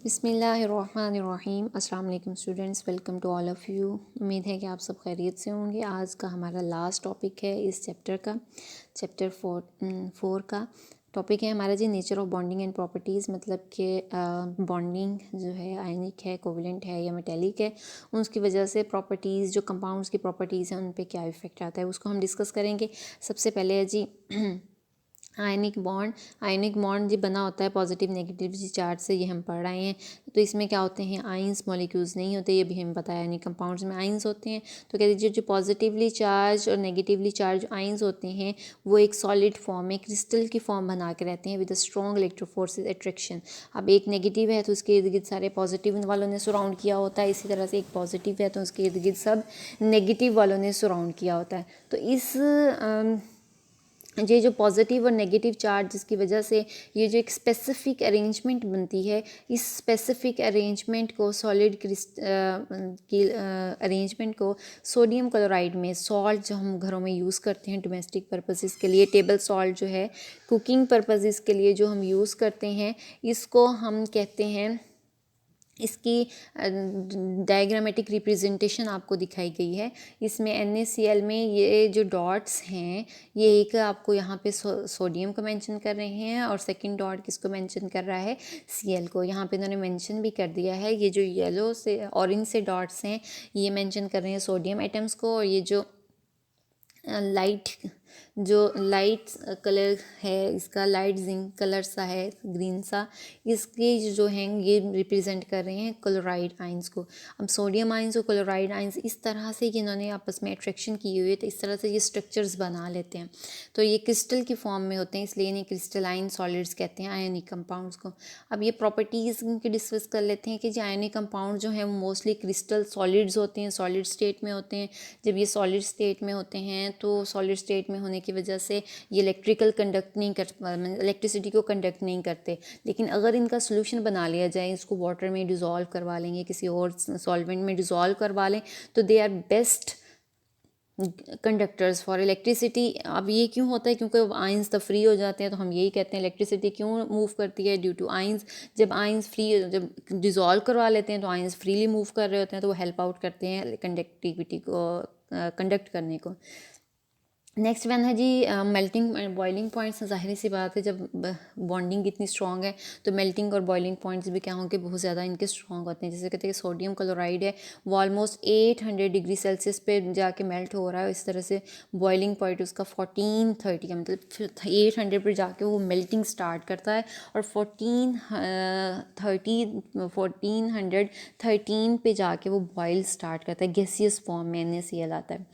बिस्मिल्लाहिर्रहमानिर्रहीम। अस्सलाम वालेकुम students, welcome to all of you. उम्मीद है कि आप सब खैरियत से होंगे। आज का हमारा लास्ट टॉपिक है इस चैप्टर का, चैप्टर 4 का टॉपिक है हमारा जी nature of bonding and properties. मतलब कि बॉन्डिंग जो है आयनिक है, कोवलेंट है या मेटेलिक है, उसकी वजह से प्रॉपर्टीज़ जो कंपाउंड्स की प्रॉपर्टीज़ हैं उन पे क्या इफ़ेक्ट आता है उसको हम डिस्कस करेंगे। सबसे पहले है जी आयनिक बॉन्ड जी बना होता है पॉजिटिव नेगेटिव चार्ज से, ये हम पढ़ रहे हैं। तो इसमें क्या होते हैं, आइंस मॉलिक्यूल्स नहीं होते, ये भी हमें पता है। यानी कंपाउंड्स में आइंस होते हैं। तो कह दीजिए जो पॉजिटिवली चार्ज और नेगेटिवली चार्ज आइंस होते हैं वो एक सॉलिड फॉर्म में, क्रिस्टल की फॉर्म बना के रहते हैं with a strong electrophoresis attraction. अब एक नेगेटिव है तो उसके इर्द गिर्द सारे पॉजिटिव वालों ने सराउंड किया होता है, इसी तरह से एक पॉजिटिव है तो उसके इर्द गिर्द सब नेगेटिव वालों ने सराउंड किया होता है। तो इस ये जो पॉजिटिव और नेगेटिव चार्ज की वजह से ये जो एक स्पेसिफिक अरेंजमेंट बनती है, इस स्पेसिफिक अरेंजमेंट को सॉलिड की अरेंजमेंट को सोडियम क्लोराइड में, सॉल्ट जो हम घरों में यूज़ करते हैं डोमेस्टिक पर्पसेस के लिए, टेबल सॉल्ट जो है कुकिंग पर्पसेस के लिए जो हम यूज़ करते हैं, इसको हम कहते हैं, इसकी डायग्रामेटिक रिप्रेजेंटेशन आपको दिखाई गई है। इसमें NaCl में ये जो डॉट्स हैं, ये एक आपको यहाँ पे सोडियम को मेंशन कर रहे हैं और सेकंड डॉट किसको मेंशन कर रहा है, Cl को। यहाँ पे इन्होंने मेंशन भी कर दिया है। ये जो येलो से ऑरेंज से डॉट्स हैं ये मेंशन कर रहे हैं सोडियम एटम्स को, और ये जो लाइट कलर है इसका, लाइट जिंक कलर सा है, ग्रीन सा, इसके जो हैं ये रिप्रेजेंट कर रहे हैं क्लोराइड आइंस को। अब सोडियम आइंस और क्लोराइड आइंस इस तरह से कि इन्होंने आपस में अट्रैक्शन की हुई है, तो इस तरह से ये स्ट्रक्चर्स बना लेते हैं। तो ये क्रिस्टल की फॉर्म में होते हैं, इसलिए इन्हें क्रिस्टलाइन सॉलिड्स कहते हैं, आयनिक कंपाउंड्स को। अब ये प्रॉपर्टीज़ की डिस्कस कर लेते हैं कि जो आयनिक कंपाउंड जो हैं वो मोस्टली क्रिस्टल सॉलिड्स होते हैं, सॉलिड स्टेट में होते हैं। जब ये सॉलिड स्टेट में होते हैं तो सॉलिड स्टेट में होने की वजह से ये इलेक्ट्रिकल कंडक्ट नहीं कर, इलेक्ट्रिसिटी को कंडक्ट नहीं करते। लेकिन अगर इनका सोल्यूशन बना लिया जाए, इसको वाटर में डिज़ोल्व करवा लेंगे, किसी और सॉल्वेंट में डिज़ोल्व करवा लें, तो they are best conductors for electricity. अब ये क्यों होता है, क्योंकि आइंस तो फ्री हो जाते हैं। तो हम यही कहते हैं इलेक्ट्रिसिटी क्यों मूव करती है, ड्यू टू आइंस। जब आइंस फ्री, जब डिज़ोल्व करवा लेते हैं तो आइंस फ्रीली मूव कर रहे होते हैं, तो वो हेल्प आउट करते हैं कंडक्टिविटी को, कंडक्ट करने को। नेक्स्ट वन है जी मेल्टिंग एंड बॉइलिंग पॉइंट्स। ज़ाहिर सी बात है जब बॉन्डिंग इतनी स्ट्रॉन्ग है तो मेल्टिंग और बॉइलिंग पॉइंट्स भी क्या होंगे, बहुत ज़्यादा इनके स्ट्रॉन्ग होते हैं। जैसे कहते हैं कि सोडियम क्लोराइड है वो ऑलमोस्ट 800 डिग्री सेल्सियस पे जाके मेल्ट हो रहा है। इस तरह से बॉइलिंग पॉइंट उसका 1430 का, मतलब 800 पर जाके वो मेल्टिंग स्टार्ट करता है और 1413 पे जाके वो बॉयल स्टार्ट करता है, गैसियस फॉर्म में NaCl आता है।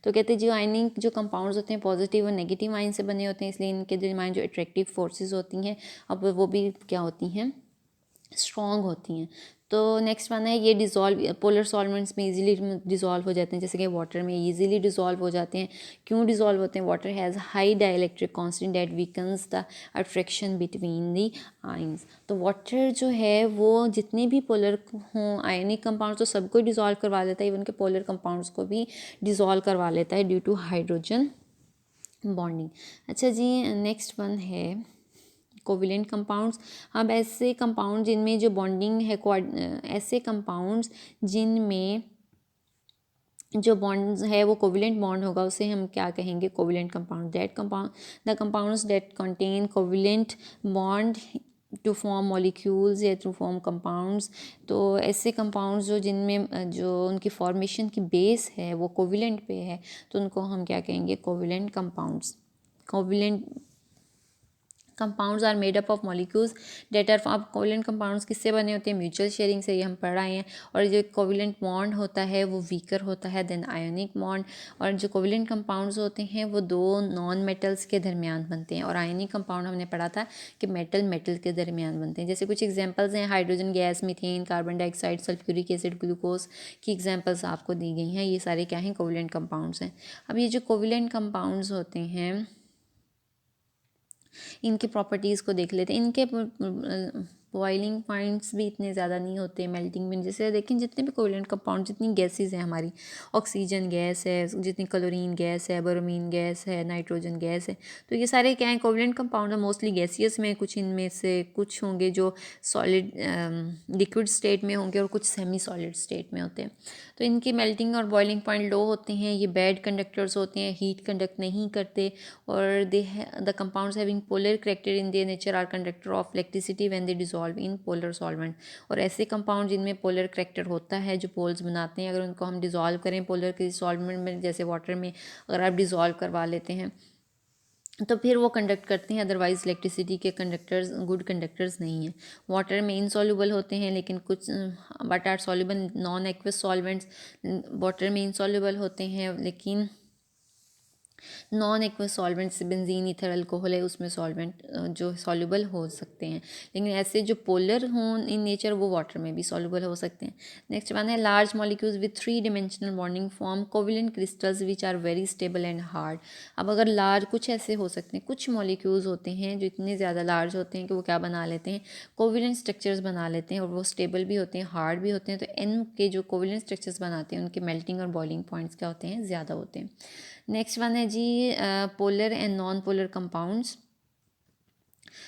तो कहते हैं जो आयनिक जो कंपाउंड्स होते हैं पॉजिटिव और नेगेटिव आयन से बने होते हैं, इसलिए इनके दरमियान जो अट्रैक्टिव फोर्सेस होती हैं अब वो भी क्या होती हैं, स्ट्रॉन्ग होती हैं। तो नेक्स्ट वन है ये डिज़ोल्व, पोलर सॉल्वेंट्स में इजीली डिज़ोल्व हो जाते हैं, जैसे कि वाटर में इजीली डिज़ोल्व हो जाते हैं। क्यों डिज़ोल्व होते हैं, water has high dielectric constant that weakens the attraction between the ions. तो वाटर जो है वो जितने भी पोलर हों आयनिक कंपाउंड्स तो सबको डिज़ोल्व करवा देता है, इवन के पोलर कंपाउंड्स को भी डिज़ोल्व करवा लेता है ड्यू टू हाइड्रोजन बॉन्डिंग। अच्छा जी, नेक्स्ट वन है कोविलेंट कंपाउंड्स। अब ऐसे कंपाउंड जिनमें जो बॉन्डिंग है, ऐसे कंपाउंड्स जिनमें जो बॉन्ड्स है वो कोविलेंट बॉन्ड होगा उसे हम क्या कहेंगे, covalent compound. The compounds that contain covalent bond to form molecules या टू फॉर्म कंपाउंड्स। तो ऐसे कंपाउंड्स जो जिनमें जो उनकी फॉर्मेशन की बेस है वो कोविलेंट पे है, तो उनको हम क्या कहेंगे, covalent compounds. Covalent compounds are made up of molecules that are. अब कोविलेंट कंपाउंड्स किससे बने होते हैं, म्यूचुअल शेयरिंग से, ये हम पढ़ रहे हैं। और जो कोविलेंट बॉन्ड होता है वो वीकर होता है देन आयोनिक बॉन्ड। और जो कोविलेंट कंपाउंड्स होते हैं वो दो नॉन मेटल्स के दरमियान बनते हैं, और आयोनिक कंपाउंड हमने पढ़ा था कि मेटल मेटल के दरमियान बनते हैं। जैसे कुछ एग्जाम्पल्स हैं, hydrogen gas, methane, carbon dioxide, sulphuric acid, glucose की एग्जाम्पल्स आपको दी गई हैं। ये सारे क्या हैं, कोविलेंट कंपाउंड्स हैं। अब ये जो कोविलेंट कंपाउंड्स होते हैं इनकी प्रॉपर्टीज़ को देख लेते हैं। इनके बॉइलिंग पॉइंट्स भी इतने ज़्यादा नहीं होते मेल्टिंग में। जैसे देखें जितने भी कोवलेंट कंपाउंड, जितनी गैसेज हैं हमारी, ऑक्सीजन गैस है, जितनी क्लोरीन गैस है, ब्रोमीन गैस है, नाइट्रोजन गैस है, तो ये सारे क्या हैं, कोवलेंट कंपाउंड है, मोस्टली गैसियस में। कुछ इनमें से कुछ होंगे जो सॉलिड लिक्विड स्टेट में होंगे और कुछ सेमी सॉलिड स्टेट में होते हैं। तो इनकी मेल्टिंग और बॉइलिंग पॉइंट लो होते हैं। ये बैड कंडक्टर्स होते हैं, हीट कंडक्ट नहीं करते, और the compounds having polar character in their nature are conductor of electricity when they dissolve in polar solvent. और ऐसे कंपाउंड जिनमें पोलर करैक्टर होता है, जो पोल्स बनाते हैं, अगर उनको हम डिसॉल्व करें पोलर के सॉल्वेंट में, जैसे वाटर में अगर आप डिसॉल्व करवा लेते हैं तो फिर वो कंडक्ट करते हैं। अदरवाइज़ इलेक्ट्रिसिटी के कंडक्टर्स गुड कंडक्टर्स नहीं हैं। वाटर में इनसॉल्युबल होते हैं, लेकिन कुछ but are soluble non aqueous solvents. Water में इनसॉल्युबल होते हैं, लेकिन नॉन एक्वस सॉल्वेंट से बेंजीन, ईथर, अल्कोहल है, उसमें सॉल्वेंट जो सॉल्युबल हो सकते हैं। लेकिन ऐसे जो पोलर हों इन नेचर, वो वाटर में भी सॉल्युबल हो सकते हैं। नेक्स्ट वन है large molecules with 3 dimensional bonding form covalent crystals which are very stable and hard. अब अगर लार्ज कुछ ऐसे हो सकते हैं, कुछ मॉलिक्यूल्स होते हैं जो इतने ज़्यादा लार्ज होते हैं कि वो क्या बना लेते हैं, कोवलेंट स्ट्रक्चर्स बना लेते हैं, और वो स्टेबल भी होते हैं, हार्ड भी होते हैं। तो एन के जो कोवलेंट स्ट्रक्चर्स बनाते हैं उनके मेल्टिंग और बॉइलिंग पॉइंट्स क्या होते हैं, ज़्यादा होते हैं। नेक्स्ट वन है जी polar and non polar compounds.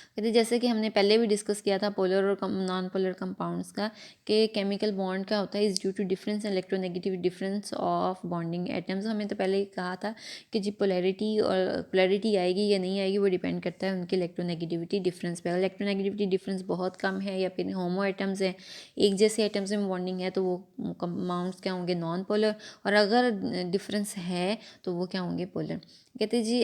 कहते जैसे कि हमने पहले भी डिस्कस किया था पोलर और नॉन पोलर कंपाउंड्स का, कि केमिकल बॉन्ड क्या होता है, is due to difference electronegative difference of bonding atoms. हमें तो पहले ही कहा था कि जी पोलैरिटी और पोलैरिटी आएगी या नहीं आएगी वो डिपेंड करता है उनकी इलेक्ट्रोनेगेटिविटी डिफरेंस पे। अगर इलेक्ट्रोनेगेटिविटी डिफरेंस बहुत कम है या फिर होमो एटम्स हैं, एक जैसे एटम्स में बॉन्डिंग है, तो वो कंपाउंड्स क्या होंगे, नॉन पोलर। और अगर डिफरेंस है तो वो क्या होंगे, पोलर। कहते जी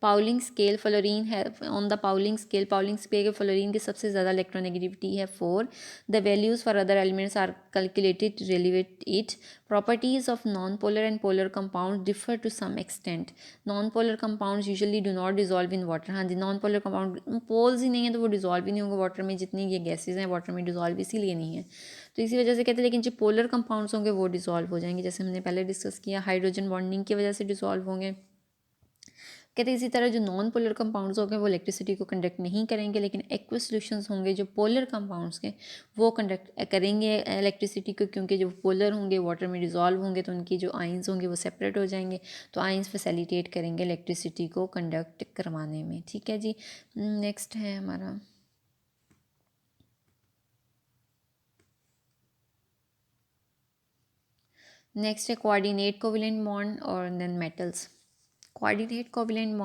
पाउलिंग स्केल फ्लोरीन है, ऑन द पाउलिंग स्केल के फ्लोरीन की सबसे ज़्यादा इलेक्ट्रोनेगेटिविटी है 4। The values for other elements are calculated to relate it. Properties of non polar and polar compound differ to some extent. Non polar compound usually do not dissolve in water. हाँ जी, non polar compound poles ही नहीं है तो वो dissolve ही नहीं होंगे water में। जितनी ये गैसेज हैं वाटर में डिजॉल्व इसीलिए नहीं है, तो इसी वजह से कहते हैं। लेकिन जो पोलर कंपाउंड्स होंगे वो डिजॉल्व हो जाएंगे, जैसे हमने पहले डिस्कस किया, हाइड्रोजन बॉन्डिंग की वजह से डिजॉल्व होंगे। कहते हैं इसी तरह जो नॉन पोलर कंपाउंड्स होंगे वो इलेक्ट्रिसिटी को कंडक्ट नहीं करेंगे, लेकिन एक्वस सॉल्यूशंस होंगे जो पोलर कंपाउंड्स के, वो कंडक्ट करेंगे इलेक्ट्रिसिटी को, क्योंकि जो पोलर होंगे वाटर में डिजॉल्व होंगे तो उनकी जो आइंस होंगे वो सेपरेट हो जाएंगे, तो आइंस फैसिलिटेट करेंगे इलेक्ट्रिसिटी को कंडक्ट करवाने में। ठीक है जी। नेक्स्ट है हमारा नेक्स्ट है कोऑर्डिनेट कोवेलेंट बॉन्ड और then metals. Coordinate covalent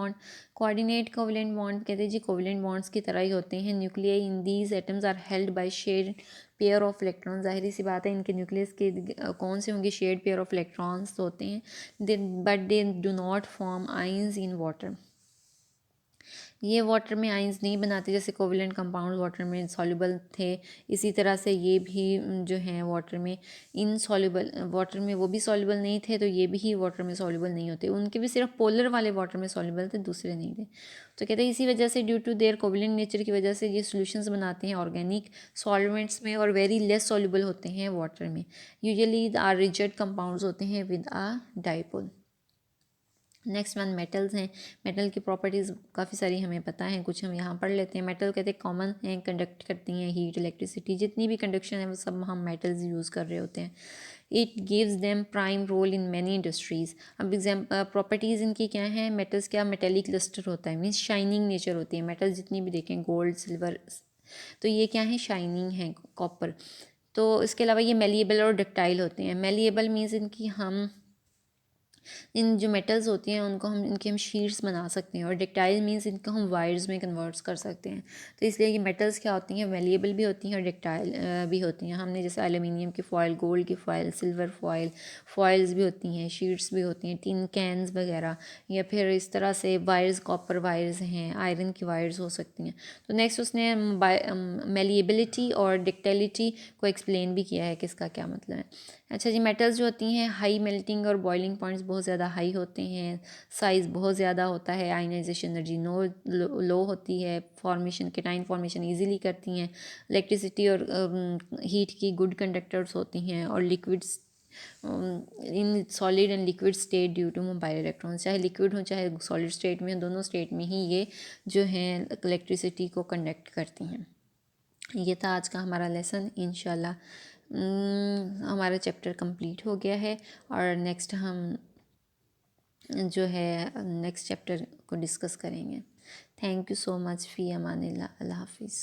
bond कहते हैं जी कोवेलेंट बॉन्ड्स की तरह ही होते हैं। Nuclei in these atoms are held by shared pair of electron. जाहिर सी बात है इनके न्यूक्लियस के कौन से होंगे, शेयर्ड पेयर ऑफ इलेक्ट्रॉन्स होते हैं। But they do not form ions in water. ये वाटर में आइंस नहीं बनाते, जैसे कोवेलेंट कंपाउंड वाटर में सॉल्युबल थे, इसी तरह से ये भी जो हैं वाटर में इनसॉल्युबल, वाटर में वो भी सॉल्युबल नहीं थे, तो ये भी वाटर में सॉल्युबल नहीं होते। उनके भी सिर्फ पोलर वाले वाटर में सॉल्युबल थे, दूसरे नहीं थे। तो कहते हैं इसी वजह से due to their covalent nature की वजह से ये सॉल्यूशंस बनाते हैं ऑर्गेनिक सॉल्वेंट्स में, और वेरी लेस सॉल्युबल होते हैं वाटर में। यूजुअली आर रिजिड कंपाउंड्स होते हैं with a dipole. Next one metals हैं। मेटल की प्रॉपर्टीज़ काफ़ी सारी हमें पता है, कुछ हम यहाँ पढ़ लेते हैं। मेटल कहते हैं कॉमन हैं, कंडक्ट करती हैं हीट, इलेक्ट्रिसिटी, जितनी भी कंडक्शन है वो सब हम मेटल्स यूज़ कर रहे होते हैं। It gives them prime role in many industries. अब प्रॉपर्टीज़ इनकी क्या हैं, मेटल्स क्या, मेटेलिक लस्टर होता है, मीन्स शाइनिंग नेचर होती है। मेटल्स जितनी भी देखें, गोल्ड, सिल्वर, तो ये क्या है, शाइनिंग है, कॉपर। तो इसके अलावा ये मेलिएबल और डक्टाइल होते हैं। मेलिएबल मीन्स इनकी हम इन जो मेटल्स होती हैं उनको हम इनके हम शीट्स बना सकते हैं, और डक्टाइल मीन्स इनको हम वायर्स में कन्वर्ट्स कर सकते हैं। तो इसलिए ये मेटल्स क्या होती हैं, वेलिएबल भी होती हैं और डक्टाइल भी होती हैं। हमने जैसे एलुमिनियम की फॉयल, गोल्ड की फॉयल, सिल्वर फॉयल, फॉयल्स भी होती हैं, शीट्स भी होती हैं, टिन कैंस वगैरह, या फिर इस तरह से वायर्स, कॉपर वायर्स हैं, आयरन की वायर्स हो सकती हैं। तो नेक्स्ट उसने मेलिएबिलिटी और डक्टाइलिटी को एक्सप्लेन भी किया है कि इसका क्या मतलब है। अच्छा जी, मेटल्स जो होती हैं हाई मेल्टिंग और बॉइलिंग पॉइंट्स बहुत ज़्यादा हाई होते हैं, साइज़ बहुत ज़्यादा होता है, आयनाइजेशन एनर्जी लो होती है, फॉर्मेशन केटाइन फॉर्मेशन इजीली करती हैं, इलेक्ट्रिसिटी और हीट की गुड कंडक्टर्स होती हैं, और liquids in solid and liquid state due to mobile electrons, चाहे लिक्विड हो चाहे सॉलिड स्टेट में, दोनों स्टेट में ही ये जो हैं इलेक्ट्रिसिटी को कंडक्ट करती हैं। ये था आज का हमारा लेसन। इंशाल्लाह हमारा चैप्टर कंप्लीट हो गया है और नेक्स्ट हम जो है नेक्स्ट चैप्टर को डिस्कस करेंगे। Thank you so much. फ़ी अमानिल्लाह। अल्लाह हाफ़िज़।